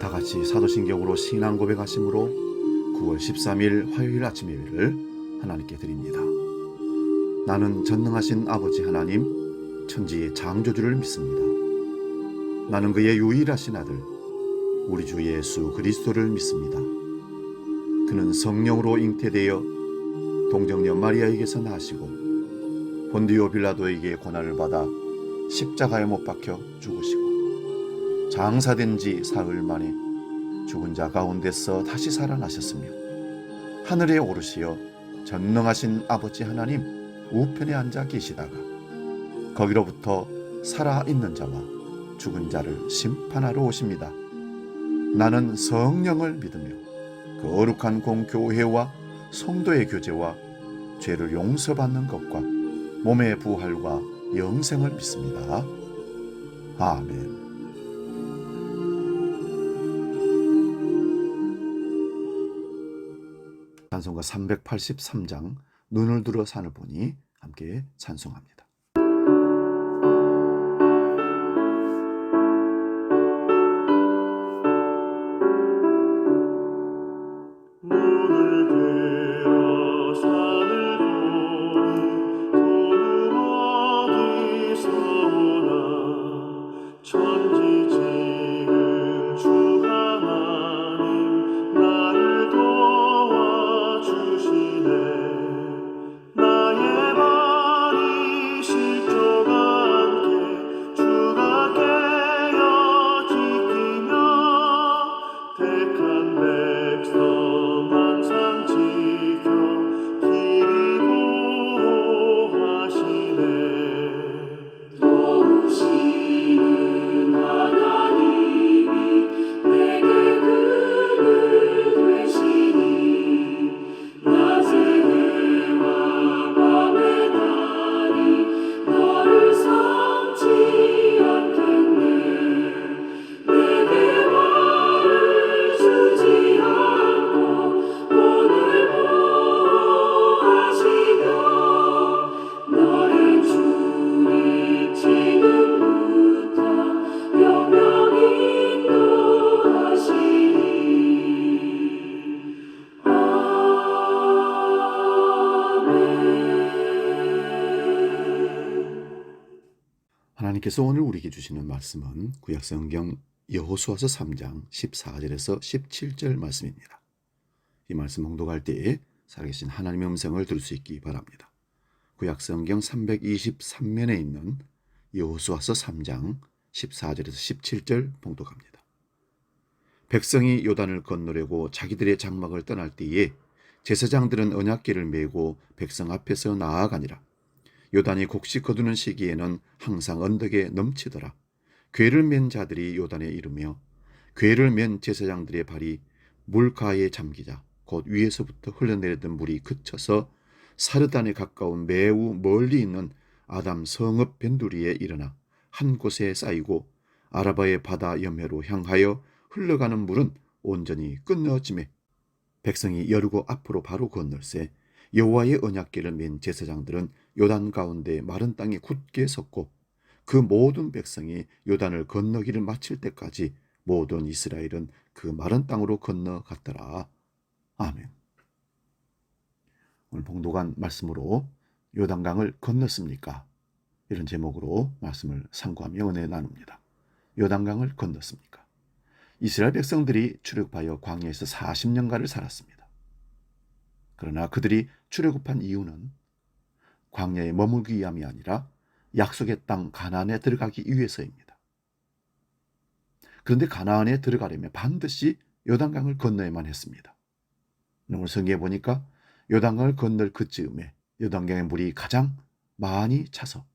다 같이 사도신경으로 신앙 고백하심으로 9월 13일 화요일 아침 예배를 하나님께 드립니다. 나는 전능하신 아버지 하나님, 천지의 창조주를 믿습니다. 나는 그의 유일하신 아들, 우리 주 예수 그리스도를 믿습니다. 그는 성령으로 잉태되어 동정녀 마리아에게서 나시고 본디오 빌라도에게 고난을 받아 십자가에 못 박혀 죽으시고 장사된 지 사흘 만에 죽은 자 가운데서 다시 살아나셨으며 하늘에 오르시어 전능하신 아버지 하나님 우편에 앉아 계시다가 거기로부터 살아있는 자와 죽은 자를 심판하러 오십니다. 나는 성령을 믿으며 그 거룩한 공교회와 성도의 교제와 죄를 용서받는 것과 몸의 부활과 영생을 믿습니다. 아멘. 찬송가 383장 눈을 들어 산을 보니 함께 찬송합니다. 하나님께서 오늘 우리에게 주시는 말씀은 구약성경 여호수아서 3장 14절에서 17절 말씀입니다. 이 말씀 봉독할 때에 살아계신 하나님의 음성을 들을 수 있기 바랍니다. 구약성경 323면에 있는 여호수아서 3장 14절에서 17절 봉독합니다. 백성이 요단을 건너려고 자기들의 장막을 떠날 때에 제사장들은 언약궤를 메고 백성 앞에서 나아가니라. 요단이 곡식 거두는 시기에는 항상 언덕에 넘치더라. 궤를 맨 자들이 요단에 이르며 궤를 맨 제사장들의 발이 물가에 잠기자 곧 위에서부터 흘러내리던 물이 그쳐서 사르단에 가까운 매우 멀리 있는 아담 성읍 변두리에 일어나 한 곳에 쌓이고 아라바의 바다 염해로 향하여 흘러가는 물은 온전히 끊어지매 백성이 여리고 앞으로 바로 건널세 여호와의 언약궤를 맨 제사장들은 요단 가운데 마른 땅에 굳게 섰고 그 모든 백성이 요단을 건너기를 마칠 때까지 모든 이스라엘은 그 마른 땅으로 건너갔더라. 아멘. 오늘 봉독한 말씀으로 요단강을 건넜습니까? 이런 제목으로 말씀을 상고하며 은혜 나눕니다. 요단강을 건넜습니까? 이스라엘 백성들이 출애굽하여 광야에서 40년간을 살았습니다. 그러나 그들이 출애굽한 이유는 광야에 머물기 위함이 아니라 약속의 땅 가나안에 들어가기 위해서입니다. 그런데 가나안에 들어가려면 반드시 요단강을 건너야만 했습니다. 오늘 성경에 보니까 요단강을 건널 그즈음에 요단강의 물이 가장 많이 차서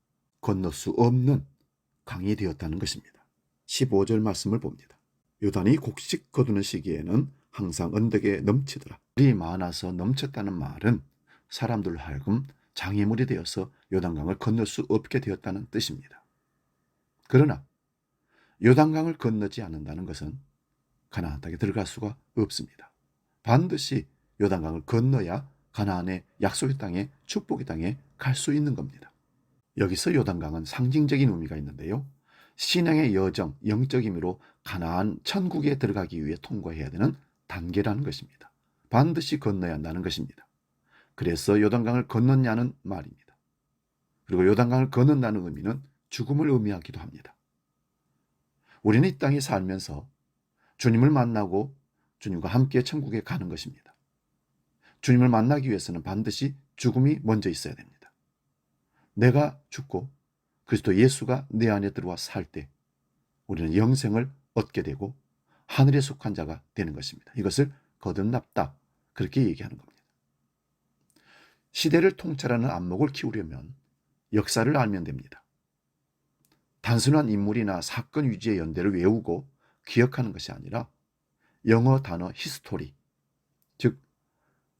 건널 수 없는 강이 되었다는 것입니다. 15절 말씀을 봅니다. 요단이 곡식 거두는 시기에는 항상 언덕에 넘치더라. 물이 많아서 넘쳤다는 말은 사람들로 하여금 장애물이 되어서 요단강을 건널 수 없게 되었다는 뜻입니다. 그러나 요단강을 건너지 않는다는 것은 가나안 땅에 들어갈 수가 없습니다. 반드시 요단강을 건너야 가나안의 약속의 땅에 축복의 땅에 갈 수 있는 겁니다. 여기서 요단강은 상징적인 의미가 있는데요. 신앙의 여정, 영적 의미로 가나안 천국에 들어가기 위해 통과해야 되는 단계라는 것입니다. 반드시 건너야 한다는 것입니다. 그래서 요단강을 건넜냐는 말입니다. 그리고 요단강을 건넌다는 의미는 죽음을 의미하기도 합니다. 우리는 이 땅에 살면서 주님을 만나고 주님과 함께 천국에 가는 것입니다. 주님을 만나기 위해서는 반드시 죽음이 먼저 있어야 됩니다. 내가 죽고 그리스도 예수가 내 안에 들어와 살 때 우리는 영생을 얻게 되고 하늘에 속한 자가 되는 것입니다. 이것을 거듭났다, 그렇게 얘기하는 겁니다. 시대를 통찰하는 안목을 키우려면 역사를 알면 됩니다. 단순한 인물이나 사건 위주의 연대를 외우고 기억하는 것이 아니라 영어 단어 히스토리, 즉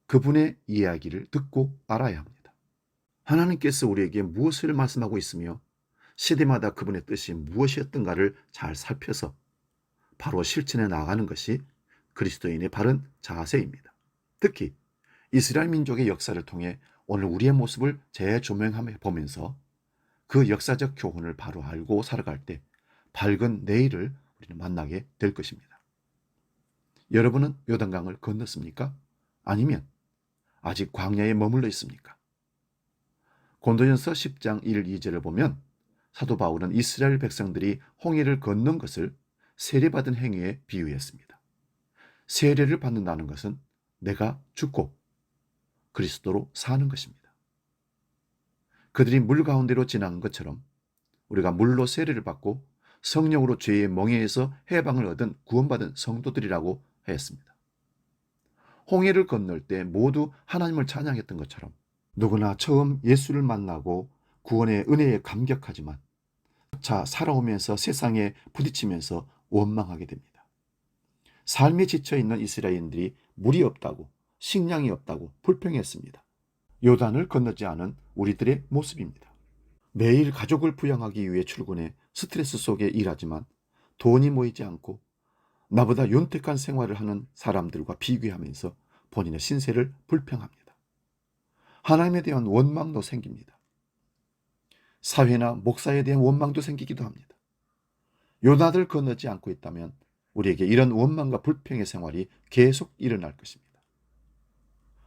그분의 이야기를 듣고 알아야 합니다. 하나님께서 우리에게 무엇을 말씀하고 있으며 시대마다 그분의 뜻이 무엇이었던가를 잘 살펴서 바로 실천해 나가는 것이 그리스도인의 바른 자세입니다. 특히 이스라엘 민족의 역사를 통해 오늘 우리의 모습을 재조명해 보면서 그 역사적 교훈을 바로 알고 살아갈 때 밝은 내일을 우리는 만나게 될 것입니다. 여러분은 요단강을 건넜습니까? 아니면 아직 광야에 머물러 있습니까? 고린도전서 10장 1, 2절을 보면 사도 바울은 이스라엘 백성들이 홍해를 건넌 것을 세례받은 행위에 비유했습니다. 세례를 받는다는 것은 내가 죽고 그리스도로 사는 것입니다. 그들이 물 가운데로 지나간 것처럼 우리가 물로 세례를 받고 성령으로 죄의 멍에에서 해방을 얻은 구원받은 성도들이라고 하였습니다. 홍해를 건널 때 모두 하나님을 찬양했던 것처럼 누구나 처음 예수를 만나고 구원의 은혜에 감격하지만 차 살아오면서 세상에 부딪히면서 원망하게 됩니다. 삶에 지쳐있는 이스라엘인들이 물이 없다고, 식량이 없다고 불평했습니다. 요단을 건너지 않은 우리들의 모습입니다. 매일 가족을 부양하기 위해 출근해 스트레스 속에 일하지만 돈이 모이지 않고 나보다 윤택한 생활을 하는 사람들과 비교하면서 본인의 신세를 불평합니다. 하나님에 대한 원망도 생깁니다. 사회나 목사에 대한 원망도 생기기도 합니다. 요단을 건너지 않고 있다면 우리에게 이런 원망과 불평의 생활이 계속 일어날 것입니다.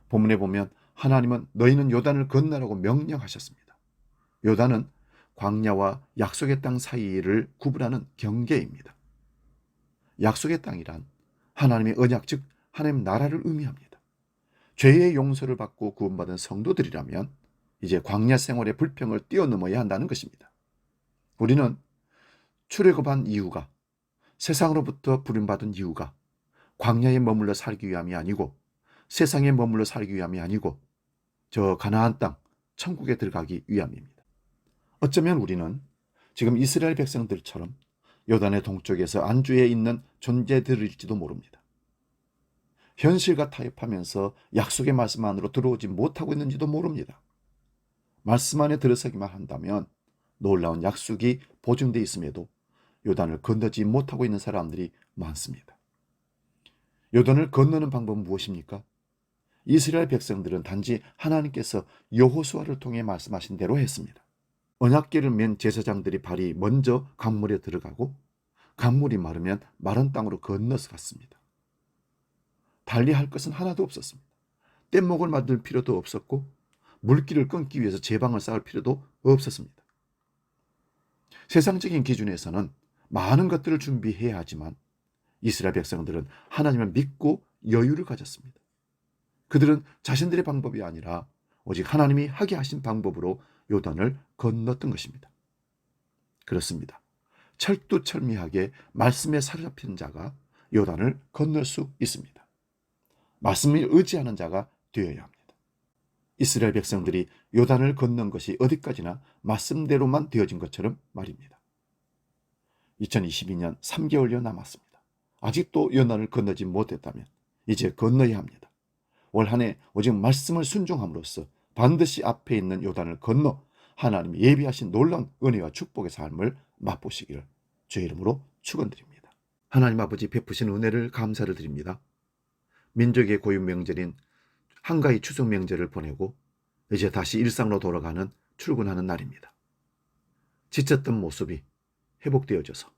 본문에 보면 하나님은 너희는 요단을 건너라고 명령하셨습니다. 요단은 광야와 약속의 땅 사이를 구분하는 경계입니다. 약속의 땅이란 하나님의 언약, 즉 하나님 나라를 의미합니다. 죄의 용서를 받고 구원받은 성도들이라면 이제 광야 생활의 불평을 뛰어넘어야 한다는 것입니다. 우리는 출애굽한 이유가, 세상으로부터 부름받은 이유가 광야에 머물러 살기 위함이 아니고 세상에 머물러 살기 위함이 아니고 저 가나안 땅 천국에 들어가기 위함입니다. 어쩌면 우리는 지금 이스라엘 백성들처럼 요단의 동쪽에서 안주해 있는 존재들일지도 모릅니다. 현실과 타협하면서 약속의 말씀 안으로 들어오지 못하고 있는지도 모릅니다. 말씀 안에 들어서기만 한다면 놀라운 약속이 보증되어 있음에도 요단을 건너지 못하고 있는 사람들이 많습니다. 요단을 건너는 방법은 무엇입니까? 이스라엘 백성들은 단지 하나님께서 여호수아를 통해 말씀하신 대로 했습니다. 언약궤를 맨 제사장들이 발이 먼저 강물에 들어가고 강물이 마르면 마른 땅으로 건너서 갔습니다. 달리 할 것은 하나도 없었습니다. 뗏목을 만들 필요도 없었고 물길을 끊기 위해서 제방을 쌓을 필요도 없었습니다. 세상적인 기준에서는 많은 것들을 준비해야 하지만 이스라엘 백성들은 하나님을 믿고 여유를 가졌습니다. 그들은 자신들의 방법이 아니라 오직 하나님이 하게 하신 방법으로 요단을 건넜던 것입니다. 그렇습니다. 철두철미하게 말씀에 사로잡힌 자가 요단을 건널 수 있습니다. 말씀을 의지하는 자가 되어야 합니다. 이스라엘 백성들이 요단을 건넌 것이 어디까지나 말씀대로만 되어진 것처럼 말입니다. 2022년 3개월여 남았습니다. 아직도 요단을 건너지 못했다면 이제 건너야 합니다. 올 한 해 오직 말씀을 순종함으로써 반드시 앞에 있는 요단을 건너 하나님이 예비하신 놀라운 은혜와 축복의 삶을 맛보시기를 주의 이름으로 축원드립니다. 하나님 아버지 베푸신 은혜를 감사를 드립니다. 민족의 고유 명절인 한가위 추석 명절을 보내고 이제 다시 일상으로 돌아가는 출근하는 날입니다. 지쳤던 모습이 회복되어져서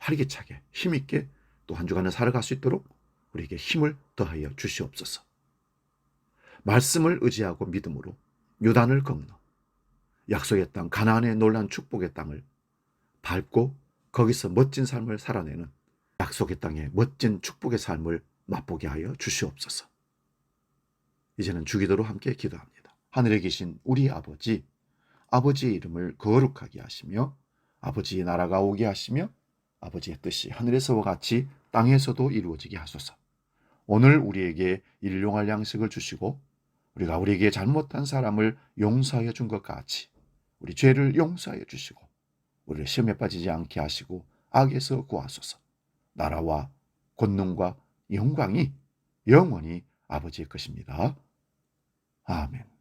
활기차게 힘있게 또 한 주간을 살아갈 수 있도록 우리에게 힘을 더하여 주시옵소서. 말씀을 의지하고 믿음으로 요단을 건너 약속의 땅 가나안의 놀라운 축복의 땅을 밟고 거기서 멋진 삶을 살아내는 약속의 땅의 멋진 축복의 삶을 맛보게 하여 주시옵소서. 이제는 주기도로 함께 기도합니다. 하늘에 계신 우리 아버지, 아버지의 이름을 거룩하게 하시며 아버지의 나라가 오게 하시며 아버지의 뜻이 하늘에서와 같이 땅에서도 이루어지게 하소서. 오늘 우리에게 일용할 양식을 주시고 우리가 우리에게 잘못한 사람을 용서하여 준 것 같이 우리 죄를 용서하여 주시고 우리를 시험에 빠지지 않게 하시고 악에서 구하소서. 나라와 권능과 영광이 영원히 아버지의 것입니다. 아멘.